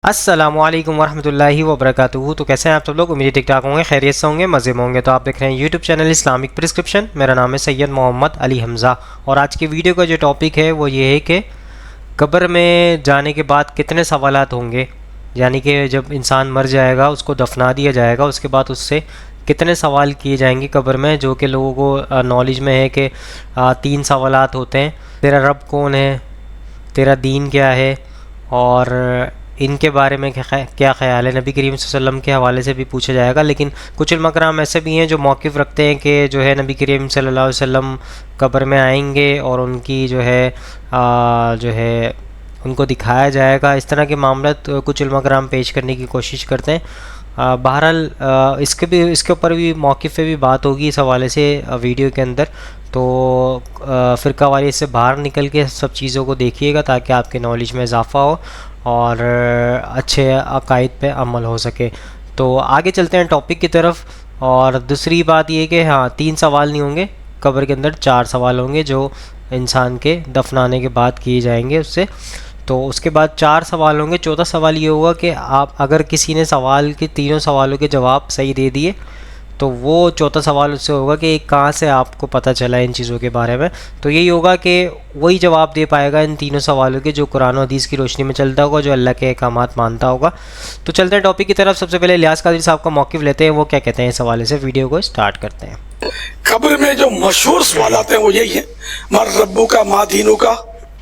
السلام علیکم ورحمۃ اللہ وبرکاتہ. تو کیسے ہیں آپ سب لوگ؟ امید ٹھیک ٹھاک ہوں گے، خیریت سے ہوں گے، مزے میں ہوں گے. تو آپ دیکھ رہے ہیں یوٹیوب چینل اسلامک پرسکرپشن. میرا نام ہے سید محمد علی حمزہ، اور آج کی ویڈیو کا جو ٹاپک ہے وہ یہ ہے کہ قبر میں جانے کے بعد کتنے سوالات ہوں گے. یعنی کہ جب انسان مر جائے گا، اس کو دفنا دیا جائے گا، اس کے بعد اس سے کتنے سوال کیے جائیں گے قبر میں، جو کہ لوگوں کو نالج میں ہے کہ 3 سوالات ہوتے ہیں. تیرا رب کون ہے، تیرا دین کیا ہے، اور ان کے بارے میں کیا خیال ہے. نبی کریم صلی اللہ علیہ وسلم کے حوالے سے بھی پوچھا جائے گا. لیکن کچھ علماء کرام ایسے بھی ہیں جو موقف رکھتے ہیں کہ جو ہے نبی کریم صلی اللہ علیہ وسلم قبر میں آئیں گے اور ان کی جو ہے ان کو دکھایا جائے گا. اس طرح کے معاملات کچھ علماء کرام پیش کرنے کی کوشش کرتے ہیں. بہرحال اس کے اوپر بھی موقف پہ بھی بات ہوگی اس حوالے سے ویڈیو کے اندر. تو فرقہ واریت سے باہر نکل کے سب چیزوں کو دیکھیے گا تاکہ آپ کے نالج میں اضافہ ہو اور اچھے عقائد پہ عمل ہو سکے. تو آگے چلتے ہیں ٹاپک کی طرف. اور دوسری بات یہ کہ 3 سوال نہیں ہوں گے قبر کے اندر، 4 سوال ہوں گے جو انسان کے دفنانے کے بعد کیے جائیں گے اس سے. تو اس کے بعد 4 سوال ہوں گے. چوتھا سوال یہ ہوگا کہ آپ اگر کسی نے سوال کے تینوں سوالوں کے جواب صحیح دے دیے تو وہ چوتھا سوال اس سے ہوگا کہ کہاں سے آپ کو پتہ چلا ان چیزوں کے بارے میں. تو یہی ہوگا کہ وہی جواب دے پائے گا ان تینوں سوالوں کے جو قرآن و حدیث کی روشنی میں چلتا ہوگا، جو اللہ کے احکامات مانتا ہوگا. تو چلتے ہیں ٹاپک کی طرف. سب سے پہلے الیاس قادری صاحب کا موقف لیتے ہیں، وہ کیا کہتے ہیں اس حوالے سے. ویڈیو کو اسٹارٹ کرتے ہیں. قبر میں جو مشہور سوالات ہیں وہ یہی ہیں: مر ربو کا، ما دینو کا،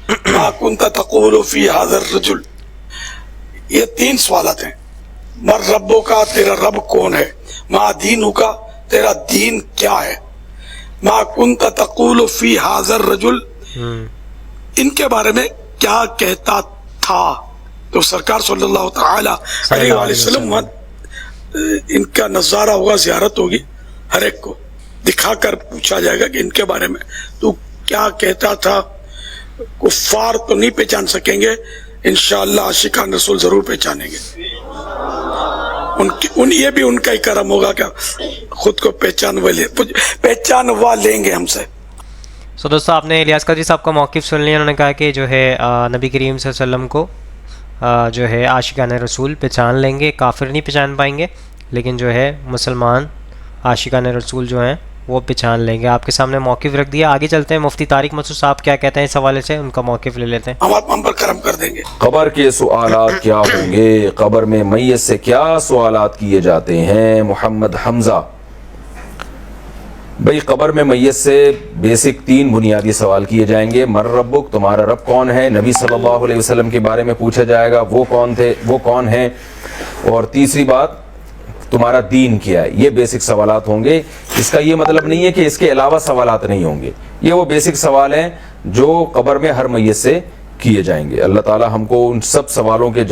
ما کنت تقول فی ھذا الرجل. یہ 3 سوالات ہیں. مر ربو کا، تیرا رب کون ہے. ما دینو کا، تیرا دین کیا ہے. ما کنت تقول فی ھذا الرجل، ان کے بارے میں کیا کہتا تھا. تو سرکار صلی اللہ تعالی علیہ وآلہ وسلم ان کا نظارہ ہوگا، زیارت ہوگی، ہر ایک کو دکھا کر پوچھا جائے گا کہ ان کے بارے میں تو کیا کہتا تھا. کفار تو نہیں پہچان سکیں گے، انشاءاللہ عاشقان رسول ضرور پہچانیں گے. یہ بھی ان کا ہی کرم ہوگا کہ خود کو پہچانوا لیں گے ہم سے. سو دوستو، آپ نے الیاس قادری صاحب کا موقف سن لیا. انہوں نے کہا کہ جو ہے نبی کریم صلی اللہ علیہ وسلم کو جو ہے عاشقان رسول پہچان لیں گے. کافر نہیں پہچان پائیں گے، لیکن جو ہے مسلمان عاشقان رسول جو ہیں وہ پہچان لیں گے. آپ کے سامنے موقف رکھ دیا. آگے چلتے ہیں. مفتی طارق مسعود صاحب کیا کہتے ہیں اس حوالے سے، ان کا موقف لے لیتے ہیں. ہم پر کرم کر دیں گے. قبر کے سوالات کیا ہوں گے، قبر میں میت سے کیا سوالات کیے جاتے ہیں. محمد حمزہ بھائی، قبر میں میت سے بیسک 3 بنیادی سوال کیے جائیں گے. مر ربک، تمہارا رب کون ہے. نبی صلی اللہ علیہ وسلم کے بارے میں پوچھا جائے گا، وہ کون تھے، وہ کون ہیں. اور تیسری بات، تمہارا دین کیا ہے. یہ بیسک سوالات ہوں گے. اس کا یہ مطلب نہیں ہے کہ اس کے علاوہ سوالات نہیں ہوں گے. یہ وہ بیسک سوال ہیں جو قبر میں ہر میت سے کیے جائیں گے. اللہ تعالی ہم کو ان سب سوالوں کے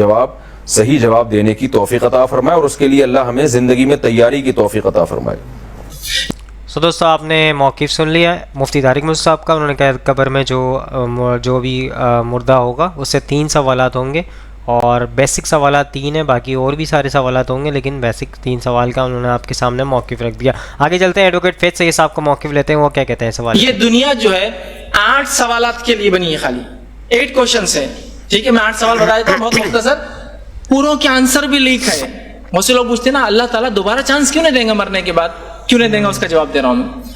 صحیح جواب دینے کی توفیق عطا فرمائے، اور اس کے لیے اللہ ہمیں زندگی میں تیاری کی توفیق عطا فرمائے. سو دوستو، آپ نے موقف سن لیا مفتی طارق مسعود صاحب کا. انہوں نے کہا قبر میں جو بھی مردہ ہوگا اس سے 3 سوالات ہوں گے، اور بیسک سوالات 3 ہیں، باقی اور بھی سارے سوالات ہوں گے، لیکن بیسک 3 سوال کا انہوں نے آپ کے سامنے موقف رکھ دیا. آگے چلتے ہیں. ایڈوکیٹ فیض سید صاحب کا موقف لیتے ہیں، وہ کیا کہتے ہیں سوال. یہ دنیا جو ہے 8 سوالات کے لیے بنی ہے، خالی 8 کوشچنس ہیں. ٹھیک ہے، میں 8 سوال بتا دیتا ہوں بہت مختصر. پوروں کے آنسر بھی لیک ہے. بہت سے لوگ پوچھتے ہیں نا اللہ تعالیٰ دوبارہ چانس کیوں نہیں دیں گا مرنے کے بعد، کیوں نہیں دیں گا، اس کا جواب دے رہا ہوں میں.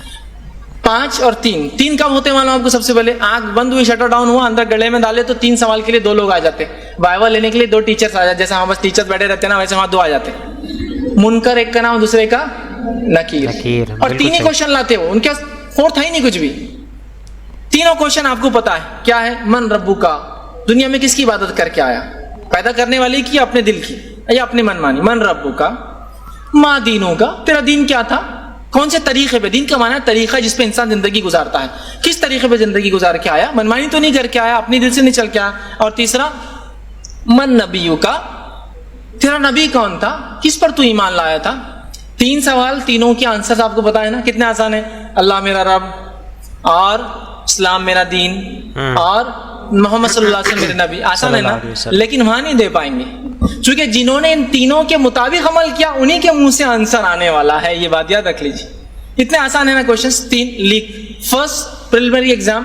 5 اور 3 کب ہوتے ہیں معلوم آپ کو. سب سے پہلے آنکھ بند ہوئی، شٹر ڈاؤن ہوا، اندر گلے میں ڈالے تو 3 سوال کے لیے 2 لوگ آ جاتے. وائوا لینے کے لیے 2 ٹیچرز آ جاتے. جیسے ہمارے پاس ٹیچرز بیٹھے رہتے ہیں نا، ویسے وہاں 2 آ جاتے. منکر ایک کا نام، دوسرے کا نکیر. اور 3 ہی کوشچن لاتے وہ، ان کے 4تھ ہے ہی نہیں کچھ بھی. تینوں کوشچن آپ کو پتا ہے کیا ہے. من ربو کا، دنیا میں کس کی عبادت کر کے آیا، پیدا کرنے والی کی، اپنے دل کی یا اپنی من مانی. من ربو کا، ما دینوں کا، تیرا دین کیا تھا، کون سے طریقے پہ. دین کا معنی ہے طریقہ جس پہ انسان زندگی گزارتا ہے. کس طریقے پہ زندگی گزار کے آیا، منمانی تو نہیں کر کے آیا، اپنی دل سے نہیں چل کے آیا. اور تیسرا، من نبیوں کا، تیرا نبی کون تھا، کس پر تو ایمان لایا تھا. 3 سوال، تینوں کے آنسر آپ کو پتا ہے نا کتنے آسان ہیں. اللہ میرا رب، اور اسلام میرا دین، اور محمد صلی اللہ علیہ وسلم میرے نبی. آسان ہے نا، لیکن وہاں نہیں دے پائیں گے، چونکہ جنہوں نے ان تینوں کے مطابق عمل کیا انہی کے منہ سے آنسر آنے والا ہے. یہ بات یاد رکھ لیجیے. اتنے آسان ہے نا questions. 3 lakh. First preliminary exam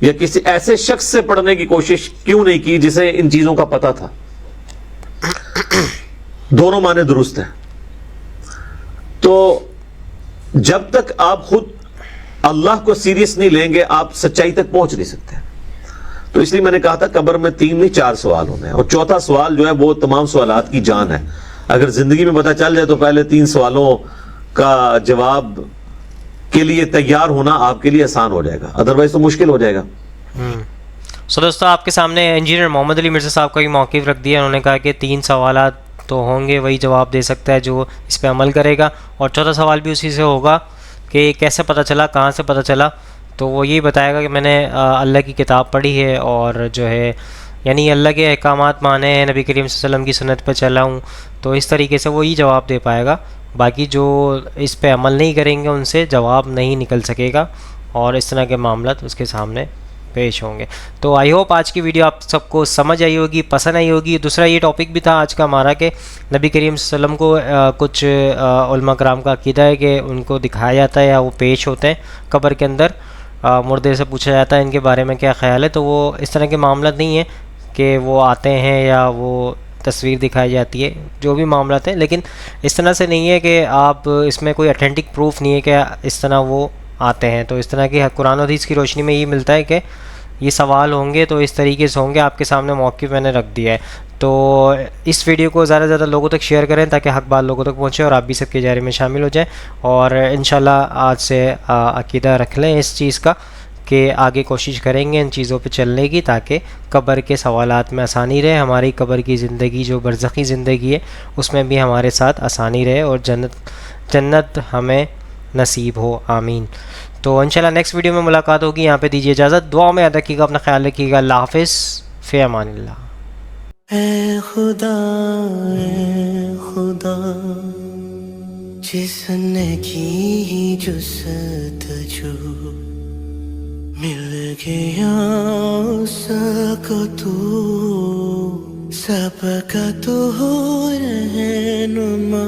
یا کسی ایسے شخص سے پڑھنے کی کوشش کیوں نہیں کی جسے ان چیزوں کا پتہ تھا؟ دونوں معنی درست ہیں. تو جب تک آپ خود اللہ کو سیریس نہیں لیں گے آپ سچائی تک پہنچ نہیں سکتے. تو اس لیے میں نے کہا تھا قبر میں 3 نہیں 4 سوال ہونے ہیں، اور چوتھا سوال جو ہے وہ تمام سوالات کی جان ہے. اگر زندگی میں پتہ چل جائے تو پہلے 3 سوالوں کا جواب کے لیے تیار ہونا آپ کے لیے آسان ہو جائے گا، ادروائز تو مشکل ہو جائے گا. سو دوستو آپ کے سامنے انجینئر محمد علی مرزا صاحب کا یہ موقف رکھ دیا. انہوں نے کہا کہ 3 سوالات تو ہوں گے، وہی جواب دے سکتا ہے جو اس پہ عمل کرے گا، اور چوتھا سوال بھی اسی سے ہوگا کہ کیسے پتہ چلا، کہاں سے پتہ چلا. تو وہ یہی بتائے گا کہ میں نے اللہ کی کتاب پڑھی ہے اور جو ہے یعنی اللہ کے احکامات مانے ہیں، نبی کریم صلی اللہ علیہ وسلم کی سنت پہ چلا ہوں. تو اس طریقے سے وہی جواب دے پائے گا. باقی جو اس پہ عمل نہیں کریں گے ان سے جواب نہیں نکل سکے گا، اور اس طرح کے معاملات اس کے سامنے پیش ہوں گے. تو آئی ہوپ آج کی ویڈیو آپ سب کو سمجھ آئی ہوگی، پسند آئی ہوگی. دوسرا یہ ٹاپک بھی تھا آج کا ہمارا کہ نبی کریم صلی اللہ علیہ وسلم کو کچھ علماء کرام کا عقیدہ ہے کہ ان کو دکھایا جاتا ہے یا وہ پیش ہوتے ہیں قبر کے اندر، مردے سے پوچھا جاتا ہے ان کے بارے میں کیا خیال ہے. تو وہ اس طرح کے معاملات نہیں ہیں کہ وہ آتے ہیں یا وہ تصویر دکھائی جاتی ہے، جو بھی معاملات ہیں. لیکن اس طرح سے نہیں ہے کہ آپ اس میں کوئی اتھینٹک پروف نہیں ہے کہ اس طرح وہ آتے ہیں. تو اس طرح کی قرآن و حدیث کی روشنی میں یہ ملتا ہے کہ یہ سوال ہوں گے تو اس طریقے سے ہوں گے. آپ کے سامنے موقف میں نے رکھ دیا ہے. تو اس ویڈیو کو زیادہ سے زیادہ لوگوں تک شیئر کریں تاکہ حق بات لوگوں تک پہنچے اور آپ بھی سب کے دائرے میں شامل ہو جائیں. اور انشاءاللہ آج سے عقیدہ رکھ لیں اس چیز کا کہ آگے کوشش کریں گے ان چیزوں پہ چلنے کی تاکہ قبر کے سوالات میں آسانی رہے، ہماری قبر کی زندگی جو برزخی زندگی ہے اس میں بھی ہمارے ساتھ آسانی رہے اور جنت ہمیں نصیب ہو. آمین. تو انشاءاللہ نیکسٹ ویڈیو میں ملاقات ہوگی. یہاں پہ دیجیے اجازت. دعا میں یاد رکھیے گا، اپنا خیال رکھیے گا. اللہ حافظ. فی امان اللہ. اے خدا جس نے کی جستجو مل گیا اس کو تو سب کا تو رہنما.